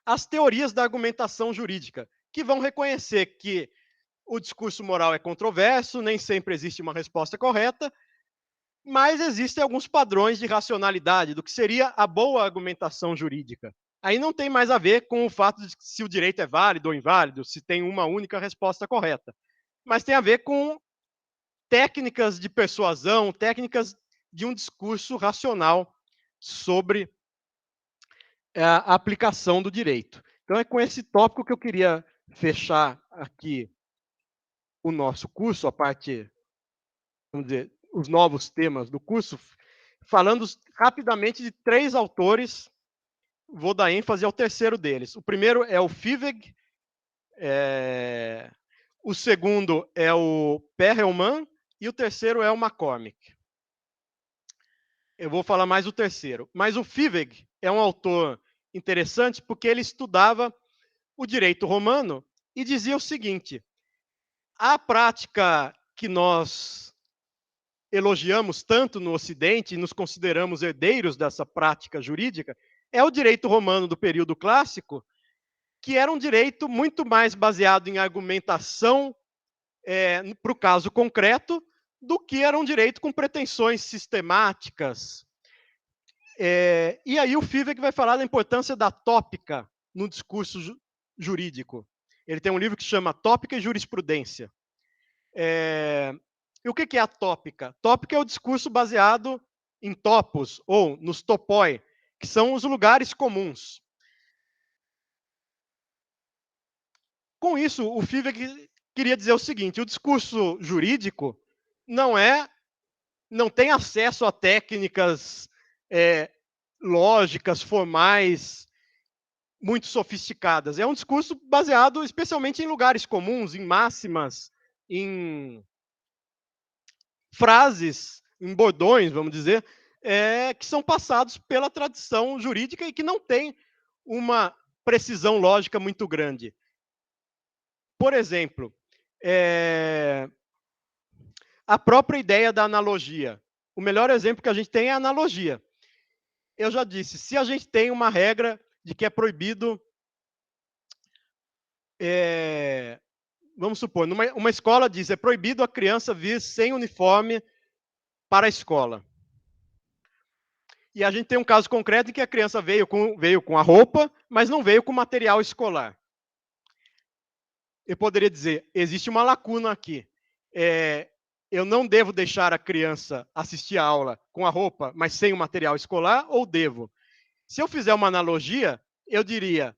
as teorias da argumentação jurídica, que vão reconhecer que o discurso moral é controverso, nem sempre existe uma resposta correta, mas existem alguns padrões de racionalidade do que seria a boa argumentação jurídica. Aí não tem mais a ver com o fato de se o direito é válido ou inválido, se tem uma única resposta correta, mas tem a ver com técnicas de persuasão, técnicas de um discurso racional sobre a aplicação do direito. Então é com esse tópico que eu queria fechar aqui o nosso curso, a parte, vamos dizer, os novos temas do curso, falando rapidamente de 3 autores. Vou dar ênfase ao terceiro deles. O primeiro é o Fiveg, o segundo é o Perelman e o terceiro é o McCormick. Eu vou falar mais o terceiro. Mas o Fiveg é um autor interessante porque ele estudava o direito romano e dizia o seguinte: a prática que nós elogiamos tanto no Ocidente e nos consideramos herdeiros dessa prática jurídica é o direito romano do período clássico, que era um direito muito mais baseado em argumentação para o caso concreto do que era um direito com pretensões sistemáticas. E aí o Fiveg vai falar da importância da tópica no discurso jurídico. Ele tem um livro que se chama Tópica e Jurisprudência. E o que é a tópica? Tópica é o discurso baseado em topos, ou nos topoi, que são os lugares comuns. Com isso, o Fiveg queria dizer o seguinte: o discurso jurídico não tem acesso a técnicas lógicas, formais, muito sofisticadas. É um discurso baseado especialmente em lugares comuns, em máximas, em frases, em bordões, vamos dizer, que são passados pela tradição jurídica e que não tem uma precisão lógica muito grande. Por exemplo, a própria ideia da analogia. O melhor exemplo que a gente tem é a analogia. Eu já disse, se a gente tem uma regra de que é proibido, vamos supor, uma escola diz, é proibido a criança vir sem uniforme para a escola. E a gente tem um caso concreto em que a criança veio com a roupa, mas não veio com material escolar. Eu poderia dizer, existe uma lacuna aqui. Eu não devo deixar a criança assistir a aula com a roupa, mas sem o material escolar, ou devo? Se eu fizer uma analogia, eu diria,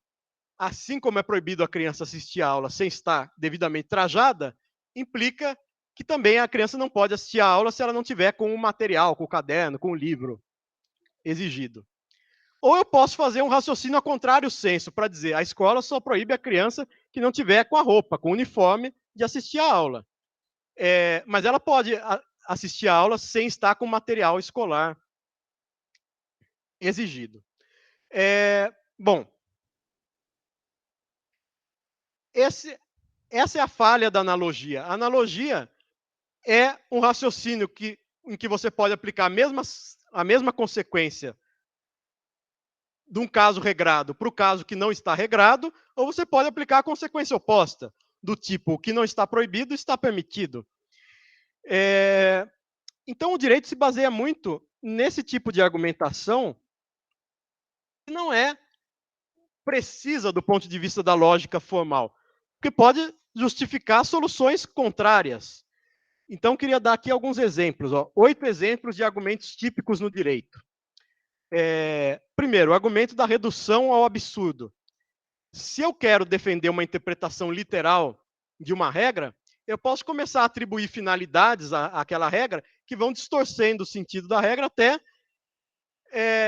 assim como é proibido a criança assistir a aula sem estar devidamente trajada, implica que também a criança não pode assistir a aula se ela não tiver com o material, com o caderno, com o livro exigido. Ou eu posso fazer um raciocínio a contrário senso, para dizer, a escola só proíbe a criança que não tiver com a roupa, com o uniforme, de assistir a aula. Mas ela pode assistir a aula sem estar com o material escolar exigido. Bom, essa é a falha da analogia. A analogia é um raciocínio em que você pode aplicar a mesma consequência de um caso regrado para o caso que não está regrado, ou você pode aplicar a consequência oposta, do tipo, o que não está proibido está permitido. Então, o direito se baseia muito nesse tipo de argumentação que não é precisa do ponto de vista da lógica formal, que pode justificar soluções contrárias. Então, queria dar aqui alguns exemplos. 8 exemplos de argumentos típicos no direito. Primeiro, o argumento da redução ao absurdo. Se eu quero defender uma interpretação literal de uma regra, eu posso começar a atribuir finalidades àquela regra que vão distorcendo o sentido da regra até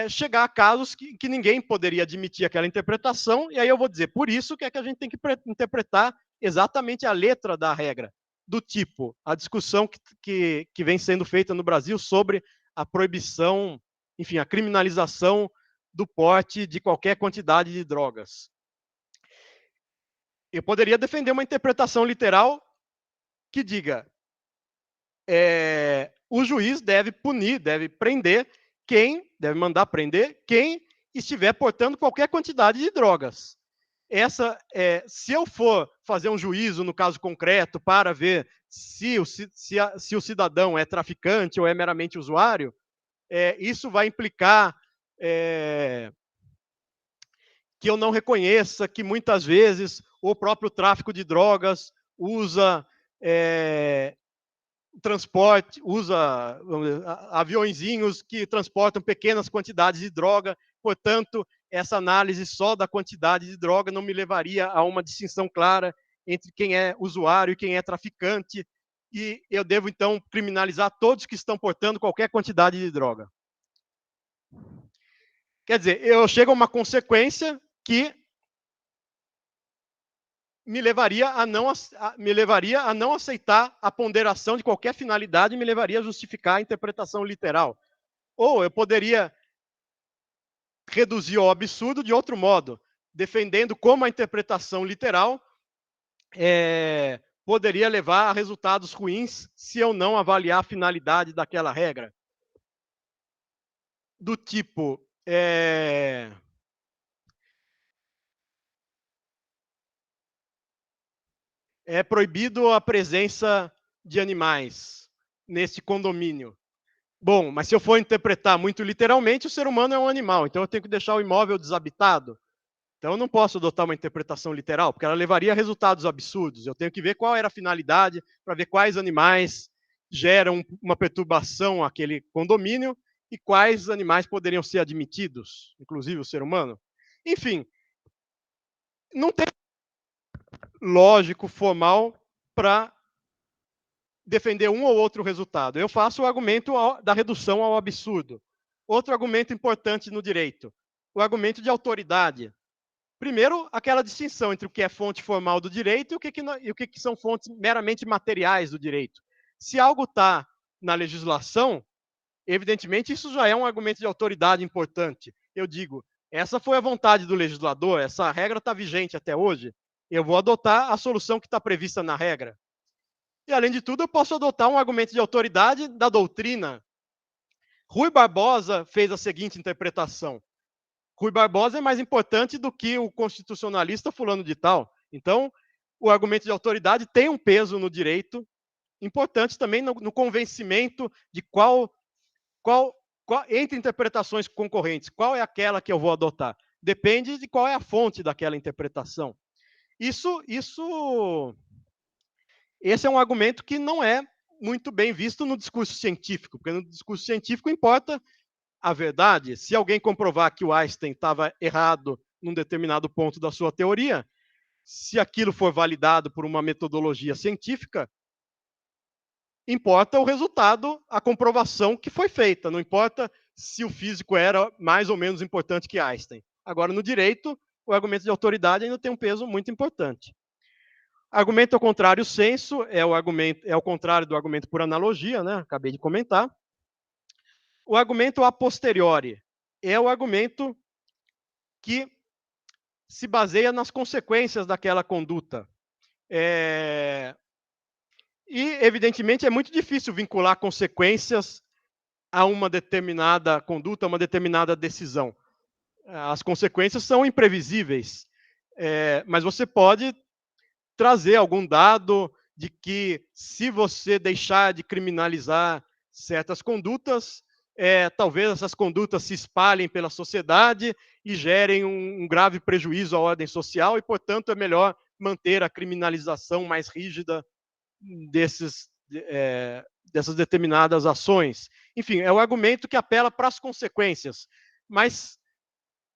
chegar a casos que ninguém poderia admitir aquela interpretação, e aí eu vou dizer, por isso que a gente tem que interpretar exatamente a letra da regra, do tipo, a discussão que vem sendo feita no Brasil sobre a proibição, enfim, a criminalização do porte de qualquer quantidade de drogas. Eu poderia defender uma interpretação literal que diga o juiz deve punir, deve mandar prender quem estiver portando qualquer quantidade de drogas. se eu for fazer um juízo no caso concreto para ver se o cidadão é traficante ou é meramente usuário, isso vai implicar que eu não reconheça que muitas vezes o próprio tráfico de drogas usa transporte, usa aviõezinhos que transportam pequenas quantidades de droga, portanto, essa análise só da quantidade de droga não me levaria a uma distinção clara entre quem é usuário e quem é traficante, e eu devo, então, criminalizar todos que estão portando qualquer quantidade de droga. Quer dizer, eu chego a uma consequência que me levaria a não aceitar a ponderação de qualquer finalidade, me levaria a justificar a interpretação literal. Ou eu poderia reduzir ao absurdo de outro modo, defendendo como a interpretação literal poderia levar a resultados ruins se eu não avaliar a finalidade daquela regra. Do tipo, é proibido a presença de animais neste condomínio. Bom, mas se eu for interpretar muito literalmente, o ser humano é um animal, então eu tenho que deixar o imóvel desabitado. Então eu não posso adotar uma interpretação literal, porque ela levaria a resultados absurdos. Eu tenho que ver qual era a finalidade, para ver quais animais geram uma perturbação àquele condomínio e quais animais poderiam ser admitidos, inclusive o ser humano. Enfim, não tem lógico formal para defender um ou outro resultado. Eu faço o argumento da redução ao absurdo. Outro argumento importante no direito, o argumento de autoridade. Primeiro, aquela distinção entre o que é fonte formal do direito e o que são fontes meramente materiais do direito. Se algo está na legislação, evidentemente isso já é um argumento de autoridade importante. Eu digo, essa foi a vontade do legislador, essa regra está vigente até hoje, eu vou adotar a solução que está prevista na regra. E, além de tudo, eu posso adotar um argumento de autoridade da doutrina. Rui Barbosa fez a seguinte interpretação: Rui Barbosa é mais importante do que o constitucionalista fulano de tal. Então, o argumento de autoridade tem um peso no direito, importante também no convencimento de qual entre interpretações concorrentes, qual é aquela que eu vou adotar. Depende de qual é a fonte daquela interpretação. Esse é um argumento que não é muito bem visto no discurso científico, porque no discurso científico importa a verdade. Se alguém comprovar que o Einstein estava errado num determinado ponto da sua teoria, se aquilo for validado por uma metodologia científica, importa o resultado, a comprovação que foi feita, não importa se o físico era mais ou menos importante que Einstein. Agora, no direito, o argumento de autoridade ainda tem um peso muito importante. Argumento ao contrário senso é o contrário do argumento por analogia, né? Acabei de comentar. O argumento a posteriori é o argumento que se baseia nas consequências daquela conduta. E, evidentemente, é muito difícil vincular consequências a uma determinada conduta, a uma determinada decisão. As consequências são imprevisíveis, mas você pode trazer algum dado de que, se você deixar de criminalizar certas condutas, talvez essas condutas se espalhem pela sociedade e gerem um grave prejuízo à ordem social, e, portanto, é melhor manter a criminalização mais rígida dessas determinadas ações. Enfim, é o argumento que apela para as consequências, mas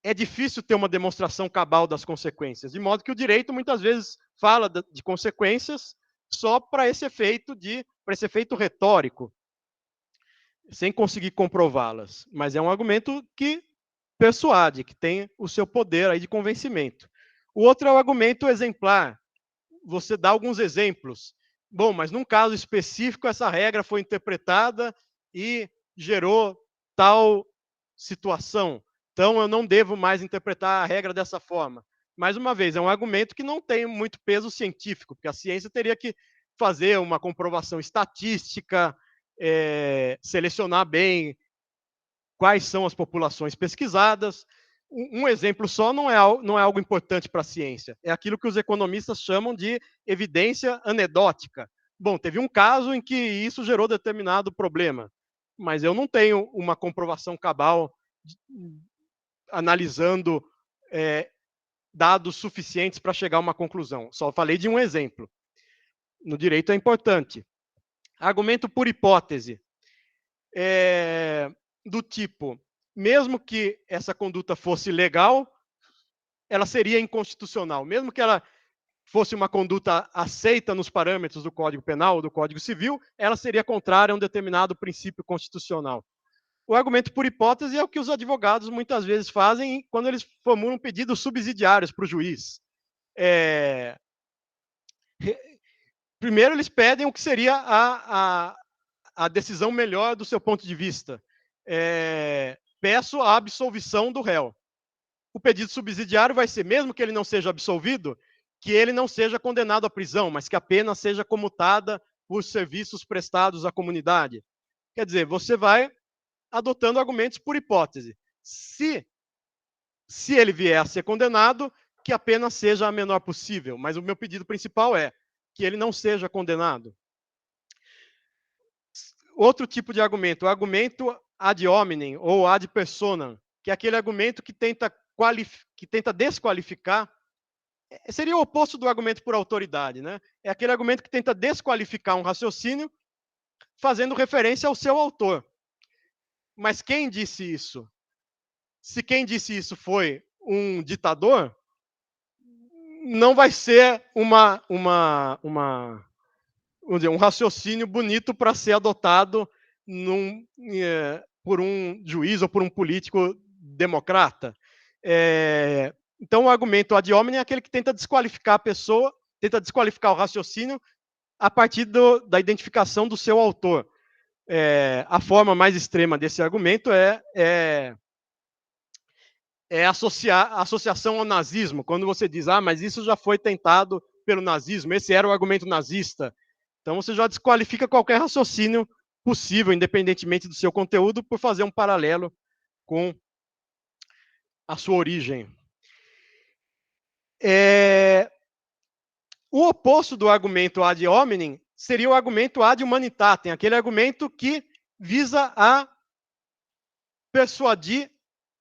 é difícil ter uma demonstração cabal das consequências, de modo que o direito muitas vezes fala de consequências só para esse efeito retórico, sem conseguir comprová-las. Mas é um argumento que persuade, que tem o seu poder aí de convencimento. O outro é o argumento exemplar. Você dá alguns exemplos. Bom, mas num caso específico, essa regra foi interpretada e gerou tal situação. Então, eu não devo mais interpretar a regra dessa forma. Mais uma vez, é um argumento que não tem muito peso científico, porque a ciência teria que fazer uma comprovação estatística, selecionar bem quais são as populações pesquisadas. Um exemplo só não é algo importante para a ciência. É aquilo que os economistas chamam de evidência anedótica. Bom, teve um caso em que isso gerou determinado problema, mas eu não tenho uma comprovação cabal analisando dados suficientes para chegar a uma conclusão. Só falei de um exemplo. No direito é importante. Argumento por hipótese. Do tipo, mesmo que essa conduta fosse legal, ela seria inconstitucional. Mesmo que ela fosse uma conduta aceita nos parâmetros do Código Penal ou do Código Civil, ela seria contrária a um determinado princípio constitucional. O argumento por hipótese é o que os advogados muitas vezes fazem quando eles formulam pedidos subsidiários para o juiz. Primeiro, eles pedem o que seria a decisão melhor do seu ponto de vista. Peço a absolvição do réu. O pedido subsidiário vai ser, mesmo que ele não seja absolvido, que ele não seja condenado à prisão, mas que a pena seja comutada por serviços prestados à comunidade. Quer dizer, você vai adotando argumentos por hipótese. Se ele vier a ser condenado, que a pena seja a menor possível. Mas o meu pedido principal é que ele não seja condenado. Outro tipo de argumento, o argumento ad hominem ou ad personam, que é aquele argumento que tenta desqualificar, seria o oposto do argumento por autoridade, né? É aquele argumento que tenta desqualificar um raciocínio fazendo referência ao seu autor. Mas quem disse isso? Se quem disse isso foi um ditador, não vai ser vamos dizer, um raciocínio bonito para ser adotado por um juiz ou por um político democrata. Então, o argumento ad hominem é aquele que tenta desqualificar a pessoa, tenta desqualificar o raciocínio a partir da identificação do seu autor. A forma mais extrema desse argumento é associar a associação ao nazismo, quando você diz, mas isso já foi tentado pelo nazismo, esse era o argumento nazista. Então, você já desqualifica qualquer raciocínio possível, independentemente do seu conteúdo, por fazer um paralelo com a sua origem. O oposto do argumento ad hominem seria o argumento ad humanitatem, aquele argumento que visa a persuadir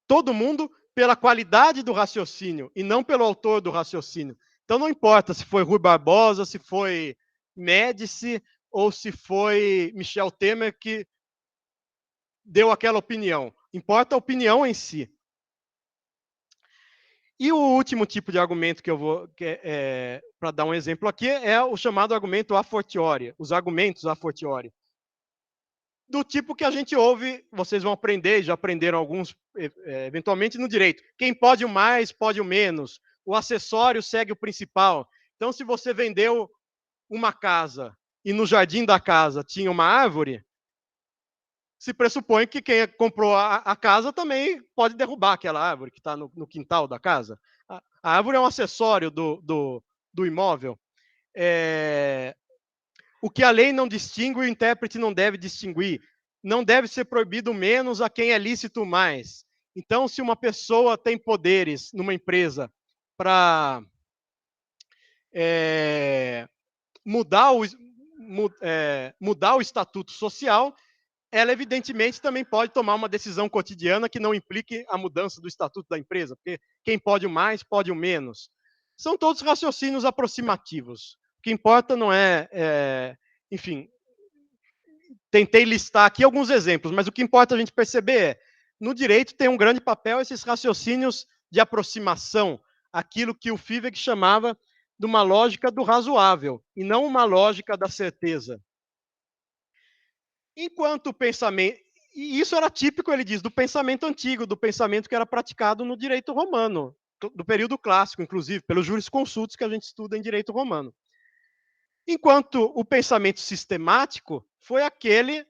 todo mundo pela qualidade do raciocínio e não pelo autor do raciocínio. Então, não importa se foi Rui Barbosa, se foi Médici ou se foi Michel Temer que deu aquela opinião. Importa a opinião em si. E o último tipo de argumento que eu vou, para dar um exemplo aqui, é o chamado argumento a fortiori, os argumentos a fortiori. Do tipo que a gente ouve, vocês vão aprender, já aprenderam alguns, eventualmente, no direito. Quem pode o mais, pode o menos. O acessório segue o principal. Então, se você vendeu uma casa e no jardim da casa tinha uma árvore, se pressupõe que quem comprou a casa também pode derrubar aquela árvore que está no quintal da casa. A árvore é um acessório do imóvel. O que a lei não distingue, o intérprete não deve distinguir. Não deve ser proibido menos a quem é lícito mais. Então, se uma pessoa tem poderes numa empresa para mudar o estatuto social, ela evidentemente também pode tomar uma decisão cotidiana que não implique a mudança do estatuto da empresa, porque quem pode o mais, pode o menos. São todos raciocínios aproximativos. O que importa não enfim, tentei listar aqui alguns exemplos, mas o que importa a gente perceber é, no direito tem um grande papel esses raciocínios de aproximação, aquilo que o Fiveg chamava de uma lógica do razoável, e não uma lógica da certeza. Enquanto o pensamento, e isso era típico, ele diz, do pensamento antigo, do pensamento que era praticado no direito romano, do período clássico, inclusive, pelos jurisconsultos que a gente estuda em direito romano. Enquanto o pensamento sistemático foi aquele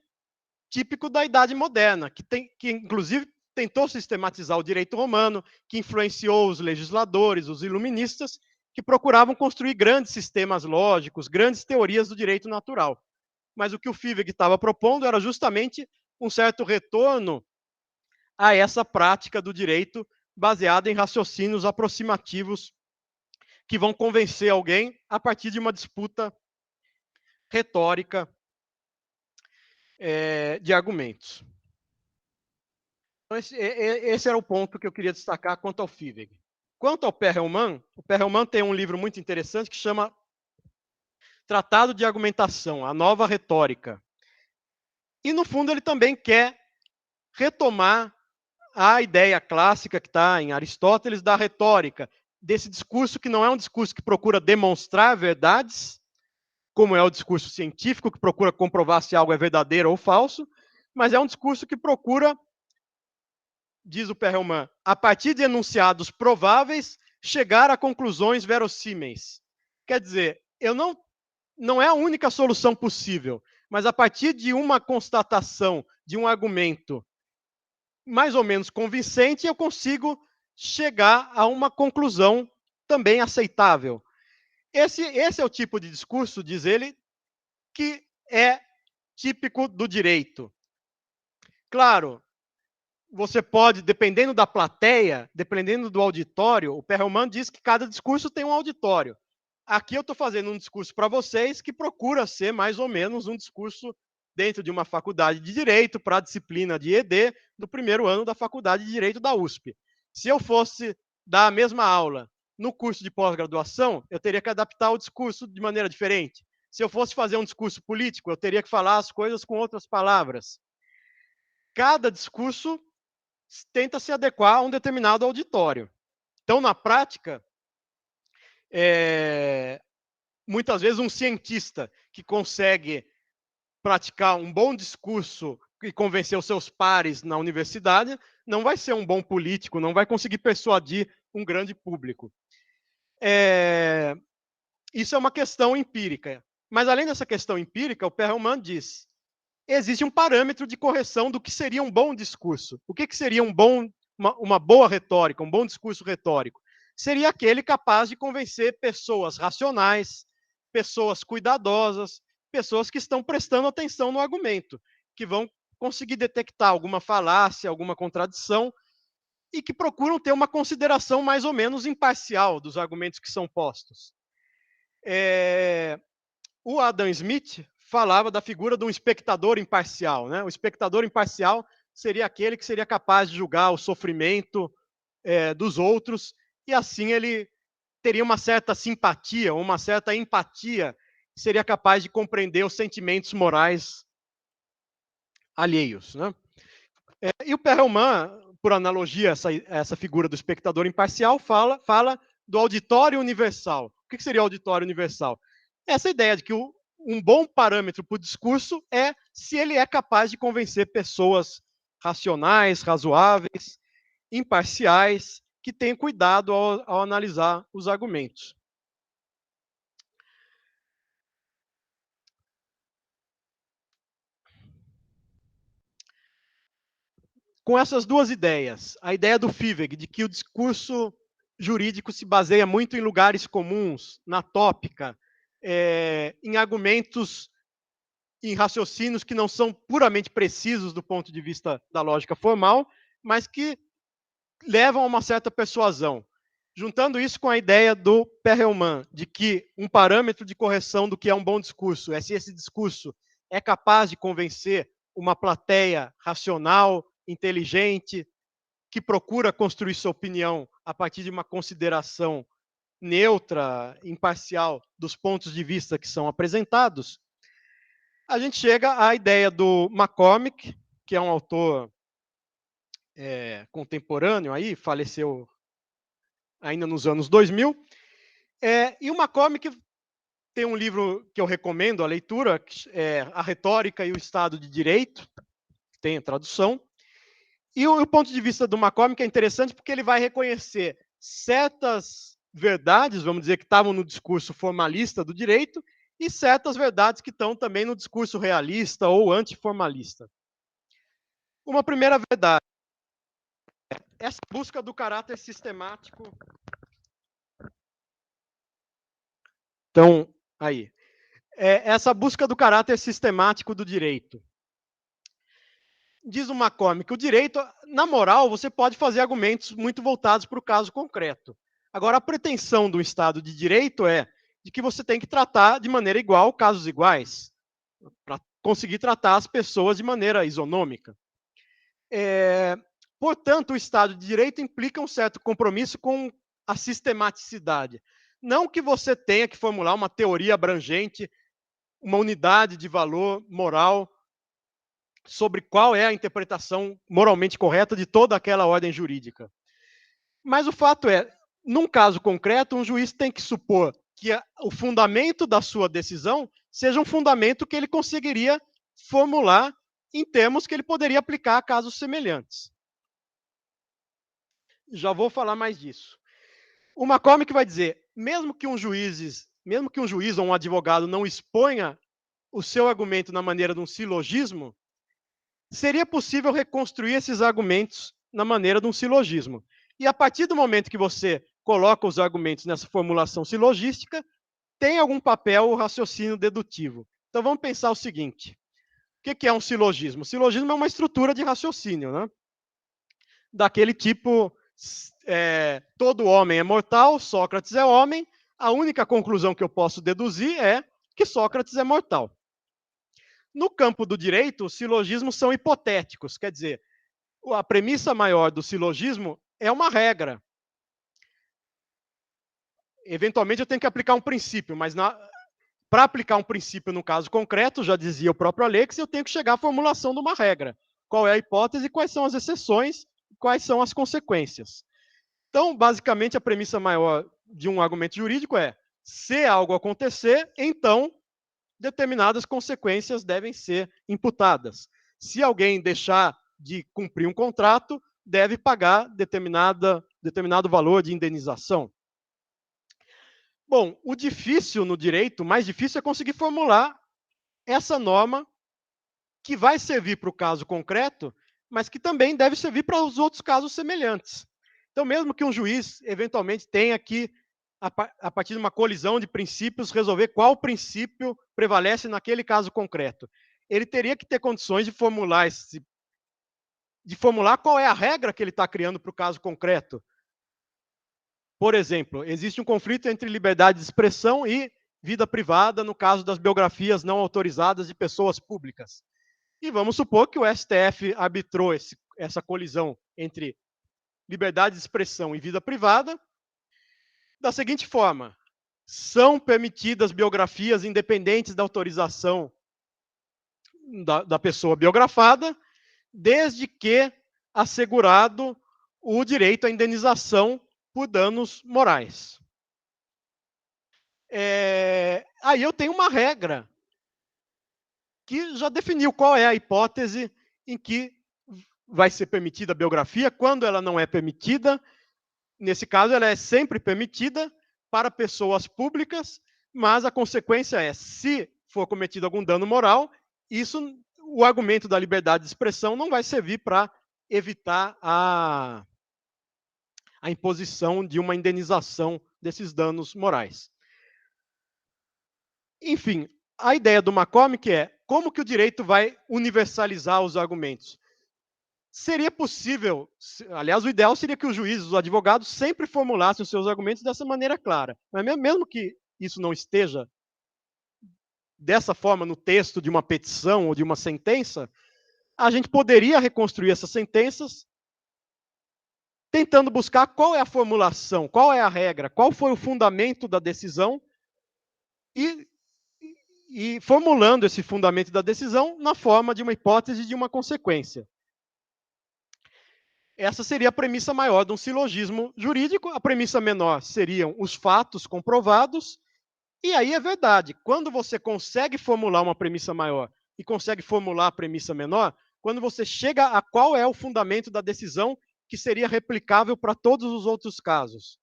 típico da Idade Moderna, que inclusive tentou sistematizar o direito romano, que influenciou os legisladores, os iluministas, que procuravam construir grandes sistemas lógicos, grandes teorias do direito natural. Mas o que o Fiveg estava propondo era justamente um certo retorno a essa prática do direito baseada em raciocínios aproximativos que vão convencer alguém a partir de uma disputa retórica de argumentos. Então, esse era o ponto que eu queria destacar quanto ao Fivig. Quanto ao Perelman, o Perelman tem um livro muito interessante que chama Tratado de Argumentação, a Nova Retórica. E, no fundo, ele também quer retomar a ideia clássica que está em Aristóteles da retórica, desse discurso que não é um discurso que procura demonstrar verdades, como é o discurso científico, que procura comprovar se algo é verdadeiro ou falso, mas é um discurso que procura, diz o Perelman, a partir de enunciados prováveis, chegar a conclusões verossímeis. Quer dizer, não é a única solução possível, mas a partir de uma constatação, de um argumento mais ou menos convincente, eu consigo chegar a uma conclusão também aceitável. Esse é o tipo de discurso, diz ele, que é típico do direito. Claro, você pode, dependendo da plateia, dependendo do auditório, o Perelman diz que cada discurso tem um auditório. Aqui eu estou fazendo um discurso para vocês que procura ser mais ou menos um discurso dentro de uma faculdade de Direito para a disciplina de ED do primeiro ano da Faculdade de Direito da USP. Se eu fosse dar a mesma aula no curso de pós-graduação, eu teria que adaptar o discurso de maneira diferente. Se eu fosse fazer um discurso político, eu teria que falar as coisas com outras palavras. Cada discurso tenta se adequar a um determinado auditório. Então, na prática, muitas vezes um cientista que consegue praticar um bom discurso e convencer os seus pares na universidade não vai ser um bom político, não vai conseguir persuadir um grande público. Isso é uma questão empírica. Mas, além dessa questão empírica, o Perelman diz: existe um parâmetro de correção do que seria um bom discurso. O que seria uma boa retórica, um bom discurso retórico? Seria aquele capaz de convencer pessoas racionais, pessoas cuidadosas, pessoas que estão prestando atenção no argumento, que vão conseguir detectar alguma falácia, alguma contradição, e que procuram ter uma consideração mais ou menos imparcial dos argumentos que são postos. O Adam Smith falava da figura de um espectador imparcial, né? O espectador imparcial seria aquele que seria capaz de julgar o sofrimento dos outros, e assim ele teria uma certa simpatia, uma certa empatia, seria capaz de compreender os sentimentos morais alheios, né? E o Perelman, por analogia a essa figura do espectador imparcial, fala do auditório universal. O que seria o auditório universal? Essa ideia de que um bom parâmetro para o discurso é se ele é capaz de convencer pessoas racionais, razoáveis, imparciais, que têm cuidado ao analisar os argumentos. Com essas duas ideias, a ideia do Fivig, de que o discurso jurídico se baseia muito em lugares comuns, na tópica, em argumentos, em raciocínios que não são puramente precisos do ponto de vista da lógica formal, mas que levam a uma certa persuasão. Juntando isso com a ideia do Perelman, de que um parâmetro de correção do que é um bom discurso é se esse discurso é capaz de convencer uma plateia racional, inteligente, que procura construir sua opinião a partir de uma consideração neutra, imparcial dos pontos de vista que são apresentados, a gente chega à ideia do McCormick, que é um autor contemporâneo aí, faleceu ainda nos anos 2000, e o McCormick tem um livro que eu recomendo a leitura, que é A Retórica e o Estado de Direito, que tem a tradução. E o ponto de vista do McCormick é interessante porque ele vai reconhecer certas verdades, vamos dizer, que estavam no discurso formalista do direito, e certas verdades que estão também no discurso realista ou antiformalista. Uma primeira verdade, essa busca do caráter sistemático. Então, aí, essa busca do caráter sistemático do direito. diz o McCormick, o direito, na moral, você pode fazer argumentos muito voltados para o caso concreto. Agora, a pretensão do Estado de Direito é de que você tem que tratar de maneira igual casos iguais, para conseguir tratar as pessoas de maneira isonômica. Portanto, o Estado de Direito implica um certo compromisso com a sistematicidade. Não que você tenha que formular uma teoria abrangente, uma unidade de valor moral sobre qual é a interpretação moralmente correta de toda aquela ordem jurídica. Mas o fato é, num caso concreto, um juiz tem que supor que o fundamento da sua decisão seja um fundamento que ele conseguiria formular em termos que ele poderia aplicar a casos semelhantes. Já vou falar mais disso. O McCormick vai dizer, mesmo que um juiz ou um advogado não exponha o seu argumento na maneira de um silogismo, seria possível reconstruir esses argumentos na maneira de um silogismo. E a partir do momento que você coloca os argumentos nessa formulação silogística, tem algum papel o raciocínio dedutivo. Então vamos pensar o seguinte: o que é um silogismo? O silogismo é uma estrutura de raciocínio, né? Daquele tipo, todo homem é mortal, Sócrates é homem, a única conclusão que eu posso deduzir é que Sócrates é mortal. No campo do direito, os silogismos são hipotéticos, quer dizer, a premissa maior do silogismo é uma regra. Eventualmente eu tenho que aplicar um princípio, mas para aplicar um princípio no caso concreto, já dizia o próprio Alex, eu tenho que chegar à formulação de uma regra. Qual é a hipótese, quais são as exceções, quais são as consequências. Então, basicamente, a premissa maior de um argumento jurídico é: se algo acontecer, então determinadas consequências devem ser imputadas. Se alguém deixar de cumprir um contrato, deve pagar determinado valor de indenização. Bom, o difícil no direito, o mais difícil é conseguir formular essa norma que vai servir para o caso concreto, mas que também deve servir para os outros casos semelhantes. Então, mesmo que um juiz eventualmente tenha que, a partir de uma colisão de princípios, resolver qual princípio prevalece naquele caso concreto, ele teria que ter condições de formular qual é a regra que ele está criando para o caso concreto. Por exemplo, existe um conflito entre liberdade de expressão e vida privada, no caso das biografias não autorizadas de pessoas públicas. E vamos supor que o STF arbitrou essa colisão entre liberdade de expressão e vida privada da seguinte forma: são permitidas biografias independentes da autorização da pessoa biografada, desde que assegurado o direito à indenização por danos morais. Aí eu tenho uma regra que já definiu qual é a hipótese em que vai ser permitida a biografia, quando ela não é permitida. Nesse caso, ela é sempre permitida para pessoas públicas, mas a consequência é, se for cometido algum dano moral, o argumento da liberdade de expressão não vai servir para evitar a imposição de uma indenização desses danos morais. Enfim, a ideia do McCormick é como que o direito vai universalizar os argumentos. Seria possível, aliás, o ideal seria que os juízes, os advogados, sempre formulassem os seus argumentos dessa maneira clara. Mas mesmo que isso não esteja dessa forma no texto de uma petição ou de uma sentença, a gente poderia reconstruir essas sentenças tentando buscar qual é a formulação, qual é a regra, qual foi o fundamento da decisão e formulando esse fundamento da decisão na forma de uma hipótese de uma consequência. Essa seria a premissa maior de um silogismo jurídico. A premissa menor seriam os fatos comprovados. E aí é verdade, quando você consegue formular uma premissa maior e consegue formular a premissa menor, quando você chega a qual é o fundamento da decisão que seria replicável para todos os outros casos.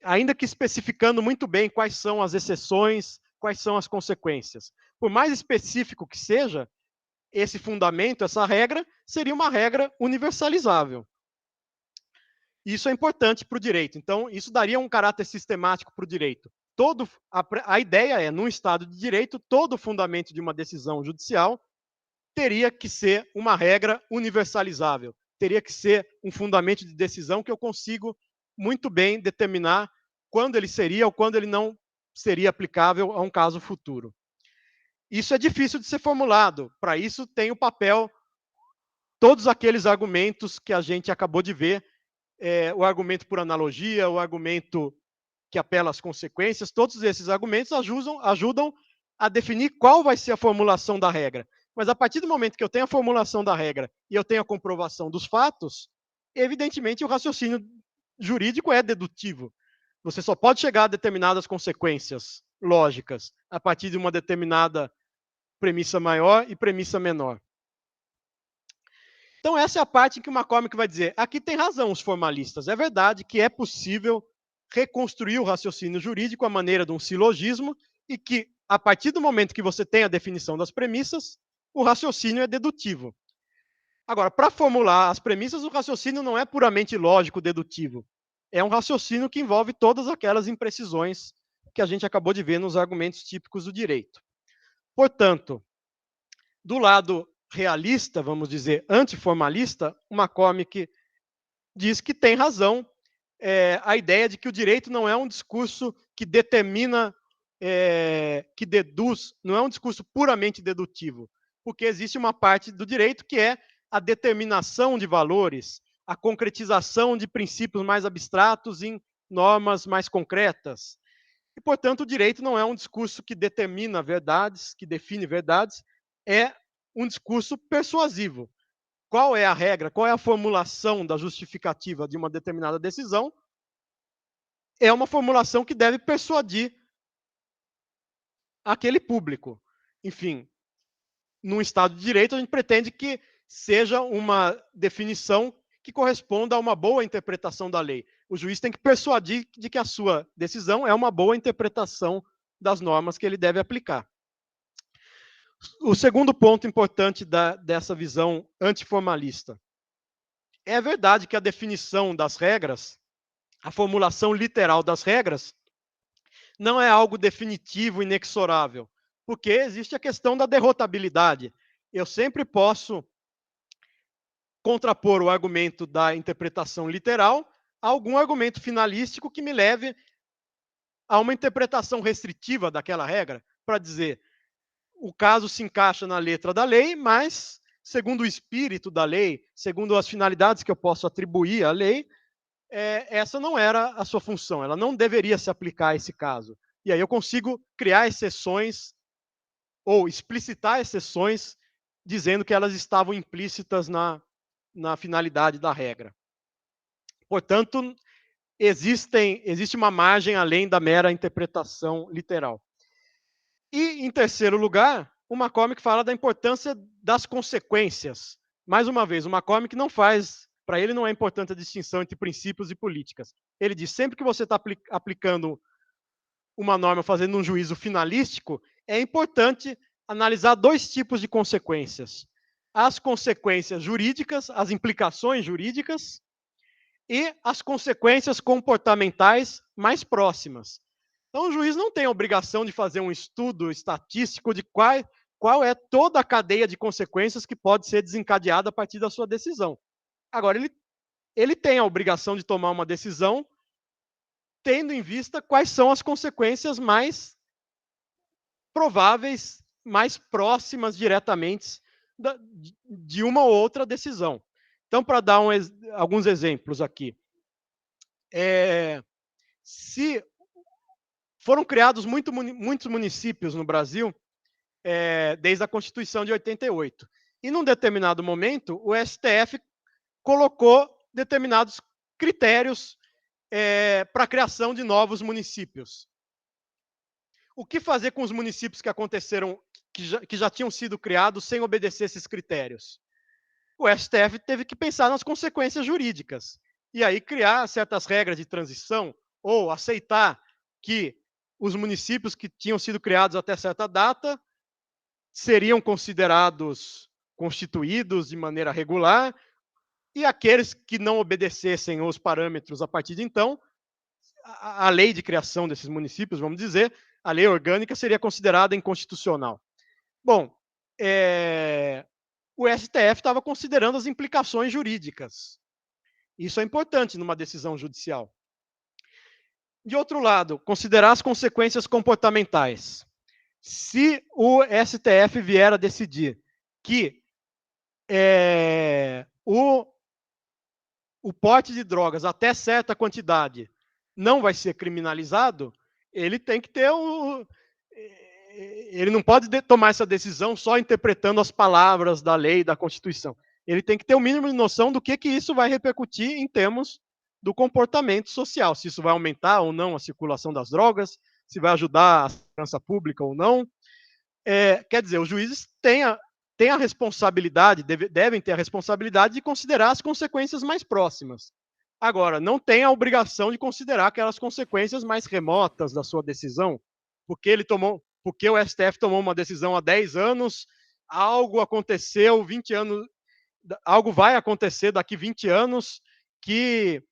Ainda que especificando muito bem quais são as exceções, quais são as consequências. Por mais específico que seja, esse fundamento, essa regra, seria uma regra universalizável. Isso é importante para o direito. Então, isso daria um caráter sistemático para o direito. A ideia é, num Estado de Direito, todo fundamento de uma decisão judicial teria que ser uma regra universalizável, teria que ser um fundamento de decisão que eu consigo muito bem determinar quando ele seria ou quando ele não seria aplicável a um caso futuro. Isso é difícil de ser formulado. Para isso tem o papel, todos aqueles argumentos que a gente acabou de ver, o argumento por analogia, o argumento que apela às consequências, todos esses argumentos ajudam a definir qual vai ser a formulação da regra. Mas a partir do momento que eu tenho a formulação da regra e eu tenho a comprovação dos fatos, evidentemente o raciocínio jurídico é dedutivo. Você só pode chegar a determinadas consequências lógicas a partir de uma determinada premissa maior e premissa menor. Então essa é a parte em que o McCormick vai dizer, aqui tem razão os formalistas, é verdade que é possível reconstruir o raciocínio jurídico à maneira de um silogismo e que, a partir do momento que você tem a definição das premissas, o raciocínio é dedutivo. Agora, para formular as premissas, o raciocínio não é puramente lógico-dedutivo. É um raciocínio que envolve todas aquelas imprecisões que a gente acabou de ver nos argumentos típicos do direito. Portanto, do lado realista, vamos dizer, antiformalista, o McCormick diz que tem razão a ideia de que o direito não é um discurso que determina, que deduz, não é um discurso puramente dedutivo, porque existe uma parte do direito que é a determinação de valores, a concretização de princípios mais abstratos em normas mais concretas. E, portanto, o direito não é um discurso que determina verdades, que define verdades, é um discurso persuasivo. Qual é a regra, qual é a formulação da justificativa de uma determinada decisão? É uma formulação que deve persuadir aquele público. Enfim, num Estado de Direito, a gente pretende que seja uma definição que corresponda a uma boa interpretação da lei. O juiz tem que persuadir de que a sua decisão é uma boa interpretação das normas que ele deve aplicar. O segundo ponto importante dessa visão antiformalista. É verdade que a definição das regras, a formulação literal das regras, não é algo definitivo, inexorável, porque existe a questão da derrotabilidade. Eu sempre posso contrapor o argumento da interpretação literal a algum argumento finalístico que me leve a uma interpretação restritiva daquela regra, para dizer, o caso se encaixa na letra da lei, mas, segundo o espírito da lei, segundo as finalidades que eu posso atribuir à lei, essa não era a sua função, ela não deveria se aplicar a esse caso. E aí eu consigo criar exceções ou explicitar exceções dizendo que elas estavam implícitas na finalidade da regra. Portanto, existe uma margem além da mera interpretação literal. E, em terceiro lugar, o McCormick fala da importância das consequências. Mais uma vez, o McCormick não faz, para ele não é importante a distinção entre princípios e políticas. Ele diz, sempre que você está aplicando uma norma, fazendo um juízo finalístico, é importante analisar dois tipos de consequências. As consequências jurídicas, as implicações jurídicas, e as consequências comportamentais mais próximas. Então, o juiz não tem a obrigação de fazer um estudo estatístico de qual é toda a cadeia de consequências que pode ser desencadeada a partir da sua decisão. Agora, ele tem a obrigação de tomar uma decisão tendo em vista quais são as consequências mais prováveis, mais próximas diretamente de uma ou outra decisão. Então, para dar alguns exemplos aqui, se foram criados muitos municípios no Brasil desde a Constituição de 88. E, num determinado momento, o STF colocou determinados critérios para a criação de novos municípios. O que fazer com os municípios que aconteceram, que já tinham sido criados sem obedecer esses critérios? O STF teve que pensar nas consequências jurídicas. E aí criar certas regras de transição, ou aceitar que os municípios que tinham sido criados até certa data seriam considerados constituídos de maneira regular, e aqueles que não obedecessem os parâmetros a partir de então, a lei de criação desses municípios, vamos dizer, a lei orgânica seria considerada inconstitucional. Bom, o STF estava considerando as implicações jurídicas. Isso é importante numa decisão judicial. De outro lado, considerar as consequências comportamentais. Se o STF vier a decidir que o porte de drogas até certa quantidade não vai ser criminalizado, ele tem que ter ele não pode tomar essa decisão só interpretando as palavras da lei, da Constituição. Ele tem que ter o mínimo de noção do que isso vai repercutir em termos do comportamento social, se isso vai aumentar ou não a circulação das drogas, se vai ajudar a segurança pública ou não. Quer dizer, os juízes têm a responsabilidade, devem ter a responsabilidade de considerar as consequências mais próximas. Agora, não tem a obrigação de considerar aquelas consequências mais remotas da sua decisão, porque o STF tomou uma decisão há 10 anos, algo aconteceu 20 anos, algo vai acontecer daqui 20 anos que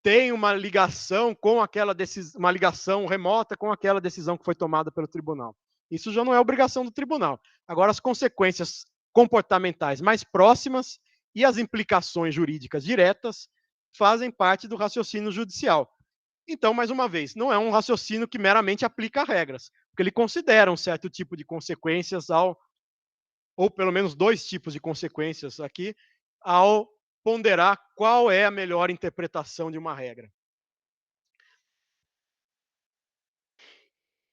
tem uma ligação com aquela decisão, uma ligação remota com aquela decisão que foi tomada pelo tribunal. Isso já não é obrigação do tribunal. Agora, as consequências comportamentais mais próximas e as implicações jurídicas diretas fazem parte do raciocínio judicial. Então, mais uma vez, não é um raciocínio que meramente aplica regras, porque ele considera um certo tipo de consequências ou pelo menos 2 tipos de consequências aqui, ao ponderar qual é a melhor interpretação de uma regra.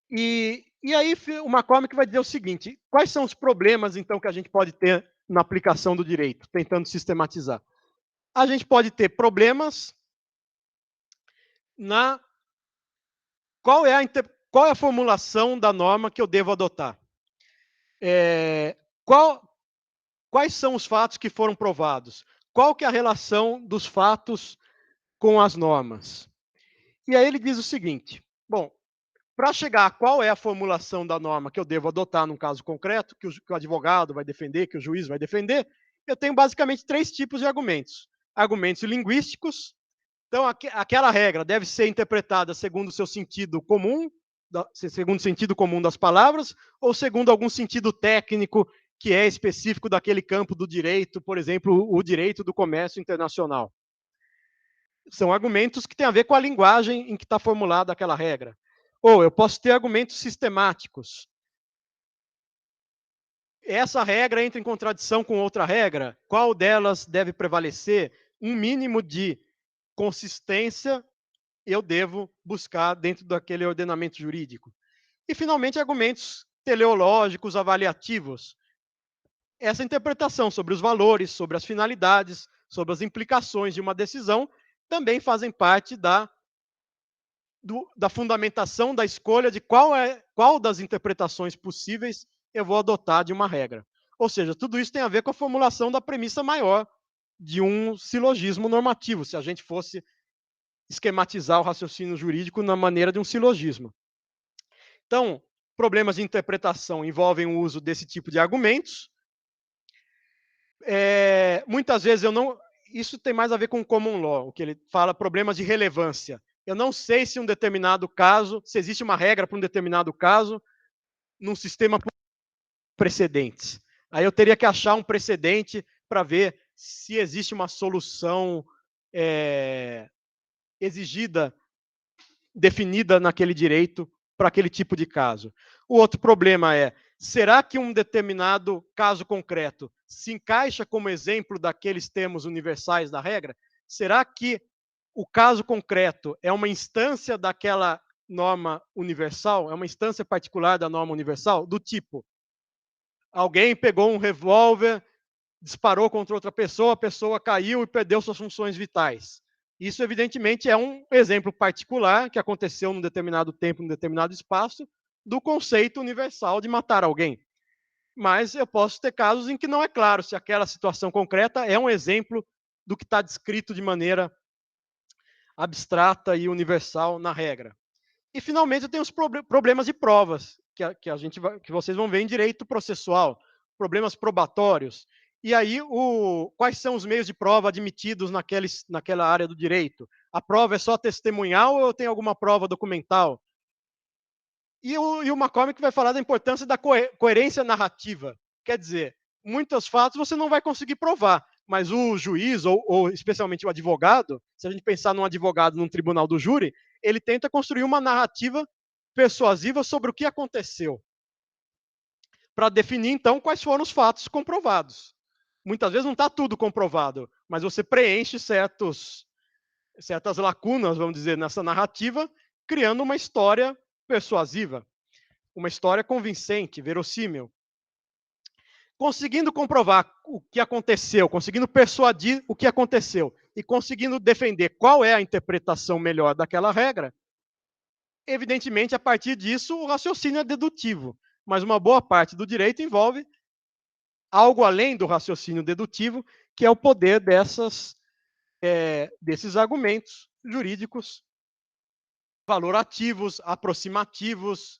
E aí o McCormick vai dizer o seguinte: quais são os problemas, então, que a gente pode ter na aplicação do direito, tentando sistematizar? A gente pode ter problemas na qual é a formulação da norma que eu devo adotar? Quais são os fatos que foram provados? Qual que é a relação dos fatos com as normas? E aí ele diz o seguinte: bom, para chegar a qual é a formulação da norma que eu devo adotar num caso concreto, que o advogado vai defender, que o juiz vai defender, eu tenho basicamente 3 tipos de argumentos. Argumentos linguísticos. Então, aquela regra deve ser interpretada segundo o seu sentido comum, segundo o sentido comum das palavras, ou segundo algum sentido técnico que é específico daquele campo do direito, por exemplo, o direito do comércio internacional. São argumentos que têm a ver com a linguagem em que está formulada aquela regra. Ou eu posso ter argumentos sistemáticos. Essa regra entra em contradição com outra regra. Qual delas deve prevalecer? Um mínimo de consistência eu devo buscar dentro daquele ordenamento jurídico. E, finalmente, argumentos teleológicos avaliativos. Essa interpretação sobre os valores, sobre as finalidades, sobre as implicações de uma decisão, também fazem parte da fundamentação da escolha de qual das interpretações possíveis eu vou adotar de uma regra. Ou seja, tudo isso tem a ver com a formulação da premissa maior de um silogismo normativo, se a gente fosse esquematizar o raciocínio jurídico na maneira de um silogismo. Então, problemas de interpretação envolvem o uso desse tipo de argumentos. Muitas vezes isso tem mais a ver com o common law, o que ele fala, problemas de relevância. Eu não sei se um determinado caso, se existe uma regra para um determinado caso, num sistema precedentes. Aí eu teria que achar um precedente para ver se existe uma solução exigida, definida naquele direito para aquele tipo de caso. O outro problema é, será que um determinado caso concreto se encaixa como exemplo daqueles termos universais da regra? Será que o caso concreto é uma instância daquela norma universal? É uma instância particular da norma universal? Do tipo, alguém pegou um revólver, disparou contra outra pessoa, a pessoa caiu e perdeu suas funções vitais. Isso, evidentemente, é um exemplo particular que aconteceu num determinado tempo, num determinado espaço, do conceito universal de matar alguém. Mas eu posso ter casos em que não é claro se aquela situação concreta é um exemplo do que está descrito de maneira abstrata e universal na regra. E, finalmente, eu tenho os problemas de provas, que vocês vão ver em direito processual, problemas probatórios. E aí, quais são os meios de prova admitidos naquela área do direito? A prova é só testemunhal ou tem alguma prova documental? E o McCormick vai falar da importância da coerência narrativa. Quer dizer, muitos fatos você não vai conseguir provar, mas o juiz, ou especialmente o advogado, se a gente pensar num advogado num tribunal do júri, ele tenta construir uma narrativa persuasiva sobre o que aconteceu, para definir, então, quais foram os fatos comprovados. Muitas vezes não está tudo comprovado, mas você preenche certas lacunas, vamos dizer, nessa narrativa, criando uma história persuasiva, uma história convincente, verossímil. Conseguindo comprovar o que aconteceu, conseguindo persuadir o que aconteceu e conseguindo defender qual é a interpretação melhor daquela regra, evidentemente, a partir disso, o raciocínio é dedutivo. Mas uma boa parte do direito envolve algo além do raciocínio dedutivo, que é o poder desses argumentos jurídicos valorativos, aproximativos,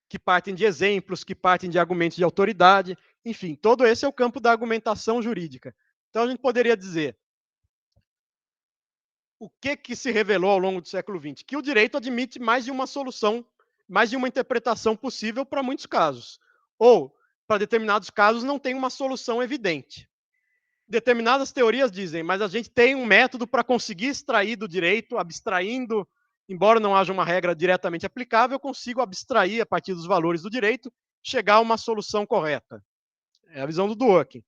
que partem de exemplos, que partem de argumentos de autoridade, enfim, todo esse é o campo da argumentação jurídica. Então, a gente poderia dizer, o que se revelou ao longo do século XX? Que o direito admite mais de uma solução, mais de uma interpretação possível para muitos casos. Ou, para determinados casos, não tem uma solução evidente. Determinadas teorias dizem, mas a gente tem um método para conseguir extrair do direito, abstraindo, embora não haja uma regra diretamente aplicável, eu consigo abstrair a partir dos valores do direito, chegar a uma solução correta. É a visão do Dworkin.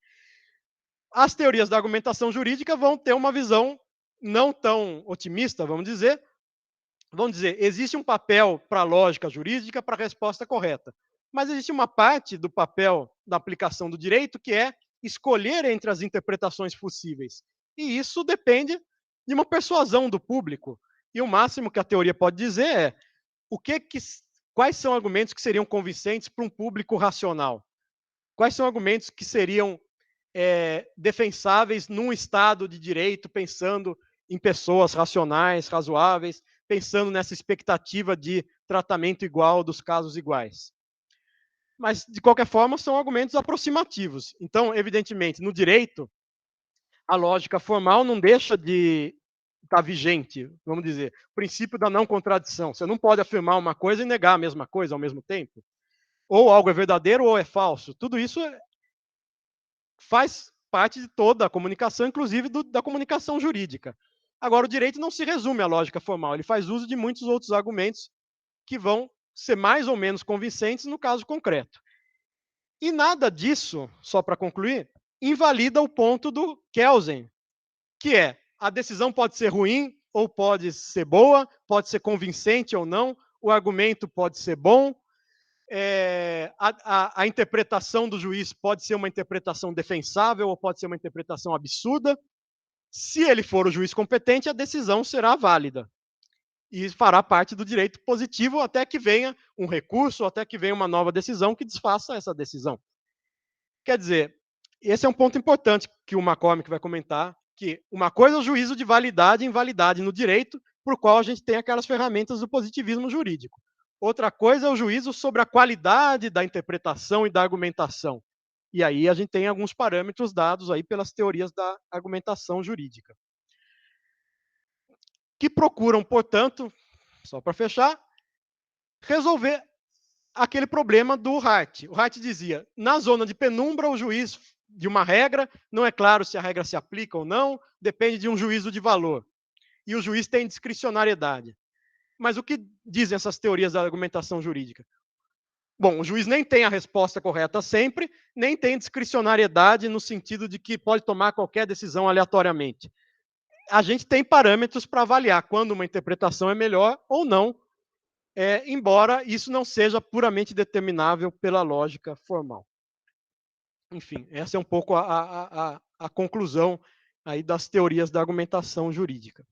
As teorias da argumentação jurídica vão ter uma visão não tão otimista, vamos dizer, existe um papel para a lógica jurídica para a resposta correta, mas existe uma parte do papel da aplicação do direito que é escolher entre as interpretações possíveis. E isso depende de uma persuasão do público. E o máximo que a teoria pode dizer é quais são argumentos que seriam convincentes para um público racional? Quais são argumentos que seriam defensáveis num Estado de direito, pensando em pessoas racionais, razoáveis, pensando nessa expectativa de tratamento igual dos casos iguais. Mas, de qualquer forma, são argumentos aproximativos. Então, evidentemente, no direito, a lógica formal não deixa de estar vigente, vamos dizer. O princípio da não contradição. Você não pode afirmar uma coisa e negar a mesma coisa ao mesmo tempo. Ou algo é verdadeiro ou é falso. Tudo isso faz parte de toda a comunicação, inclusive da comunicação jurídica. Agora, o direito não se resume à lógica formal, ele faz uso de muitos outros argumentos que vão ser mais ou menos convincentes no caso concreto. E nada disso, só para concluir, invalida o ponto do Kelsen, que é, a decisão pode ser ruim ou pode ser boa, pode ser convincente ou não, o argumento pode ser bom, a interpretação do juiz pode ser uma interpretação defensável ou pode ser uma interpretação absurda. Se ele for o juiz competente, a decisão será válida e fará parte do direito positivo até que venha um recurso, até que venha uma nova decisão que desfaça essa decisão. Quer dizer, esse é um ponto importante que o McCormick vai comentar, que uma coisa é o juízo de validade e invalidade no direito, por qual a gente tem aquelas ferramentas do positivismo jurídico. Outra coisa é o juízo sobre a qualidade da interpretação e da argumentação. E aí a gente tem alguns parâmetros dados aí pelas teorias da argumentação jurídica. Que procuram, portanto, só para fechar, resolver aquele problema do Hart. O Hart dizia, na zona de penumbra, o juiz de uma regra, não é claro se a regra se aplica ou não, depende de um juízo de valor. E o juiz tem discricionariedade. Mas o que dizem essas teorias da argumentação jurídica? Bom, o juiz nem tem a resposta correta sempre, nem tem discricionariedade no sentido de que pode tomar qualquer decisão aleatoriamente. A gente tem parâmetros para avaliar quando uma interpretação é melhor ou não, embora isso não seja puramente determinável pela lógica formal. Enfim, essa é um pouco a conclusão aí das teorias da argumentação jurídica.